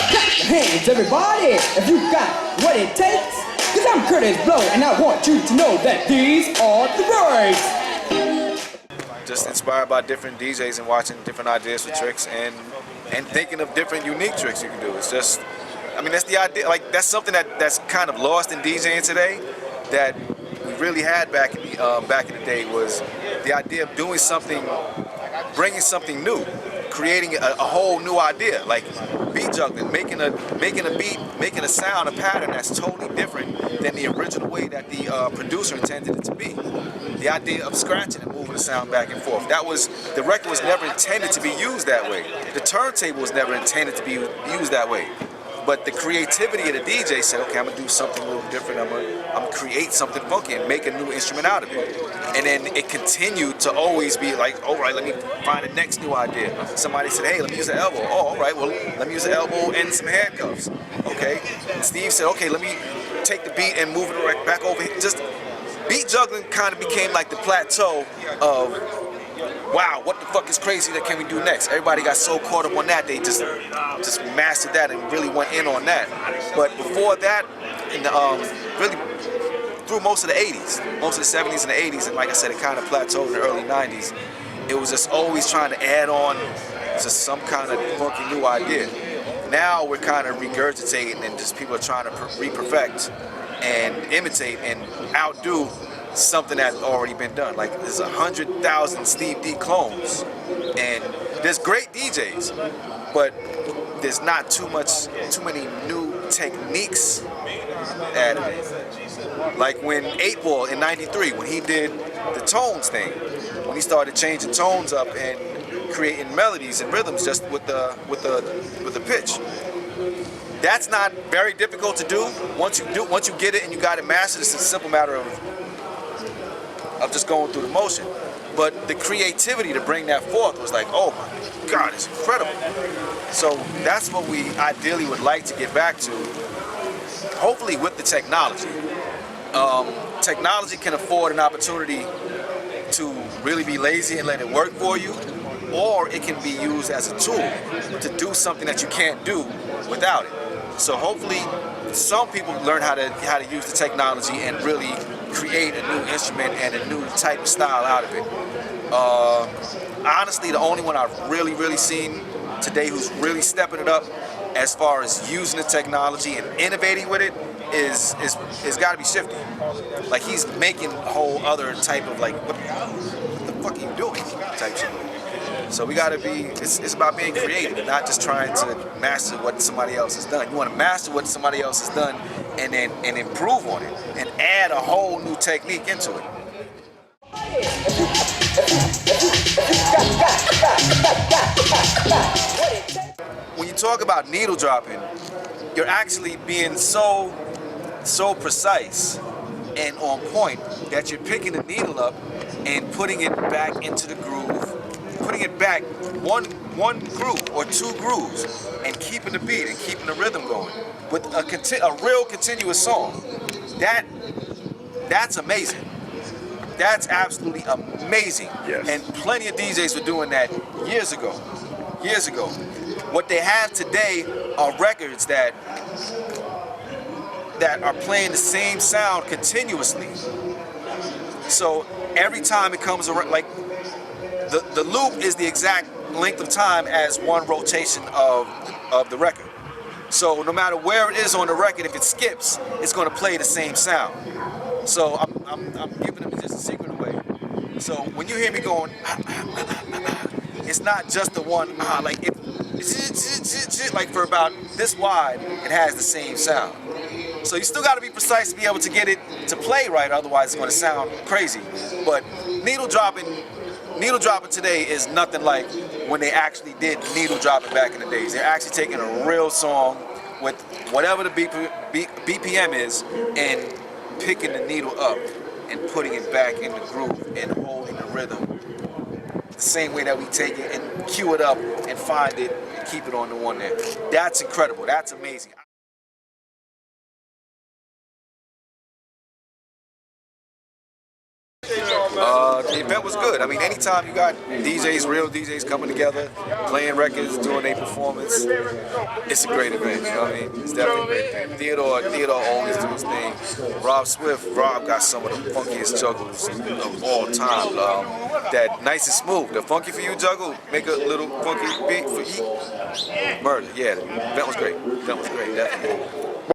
Clap your hands, everybody, if you got what it takes. Cause I'm Curtis Blow, and I want you to know that these are the breaks. Just inspired by different DJs and watching different ideas for tricks and thinking of different unique tricks you can do. It's just, I mean, that's the idea. Like, that's something that's kind of lost in DJing today that we really had back in the day, was the idea of doing something, bringing something new, creating a whole new idea, like beat juggling, making a beat, making a sound, a pattern that's totally different than the original way that the producer intended it to be. The idea of scratching and moving the sound back and forth. The record was never intended to be used that way. The turntable was never intended to be used that way. But the creativity of the DJ said, okay, I'm gonna do something a little different. I'm gonna create something funky and make a new instrument out of it. And then it continued to always be like, all right, let me find the next new idea. Somebody said, hey, let me use the elbow. Oh, all right, well, let me use the elbow and some handcuffs. Okay. And Steve said, okay, let me take the beat and move it back over here. Just beat juggling kind of became like the plateau of, wow, what the fuck is crazy that can we do next? Everybody got so caught up on that, they just mastered that and really went in on that. But before that, in the, really through most of the 80s, most of the 70s and the 80s, and like I said, it kind of plateaued in the early 90s, it was just always trying to add on just some kind of funky new idea. Now we're kind of regurgitating and just people are trying to re-perfect and imitate and outdo something that's already been done. Like, there's 100,000 Steve D clones, and there's great DJs, but there's not too many new techniques added. Like when 8 Ball in '93, when he did the tones thing, when he started changing tones up and creating melodies and rhythms just with the pitch. That's not very difficult to do. Once you get it and you got it mastered, it's a simple matter of just going through the motion. But the creativity to bring that forth was like, oh my God, it's incredible. So that's what we ideally would like to get back to, hopefully with the technology. Technology can afford an opportunity to really be lazy and let it work for you, or it can be used as a tool to do something that you can't do without it. So hopefully some people learn how to use the technology and really create a new instrument and a new type of style out of it. Honestly, the only one I've really seen today who's really stepping it up as far as using the technology and innovating with it is got to be Shifty. Like, he's making a whole other type of, like, what the fuck are you doing type shit. So we gotta be, it's about being creative and not just trying to master what somebody else has done. You wanna master what somebody else has done and improve on it and add a whole new technique into it. When you talk about needle dropping, you're actually being so precise and on point that you're picking the needle up and putting it back into the groove, putting it back one groove or two grooves, and keeping the beat and keeping the rhythm going with a real continuous song. That's amazing. That's absolutely amazing. Yes. And plenty of DJs were doing that years ago. What they have today are records that are playing the same sound continuously. So every time it comes around, like, the loop is the exact length of time as one rotation of the record. So no matter where it is on the record, if it skips, it's going to play the same sound. So I'm giving them just a secret away. So when you hear me going, it's not just the one, like like for about this wide, it has the same sound. So you still got to be precise to be able to get it to play right, otherwise it's going to sound crazy. But needle dropping today is nothing like when they actually did needle dropping back in the days. They're actually taking a real song with whatever the BPM is and picking the needle up and putting it back in the groove and holding the rhythm the same way that we take it and cue it up and find it and keep it on the one there. That's incredible. That's amazing. The event was good. I mean, anytime you got DJs, real DJs coming together, playing records, doing a performance, it's a great event. You know what I mean? It's definitely a great event. Theodore always do his thing. Rob got some of the funkiest juggles of all time. That nice and smooth. The funky for you juggle, make a little funky beat for you. Murder. Yeah, the event was great. Definitely.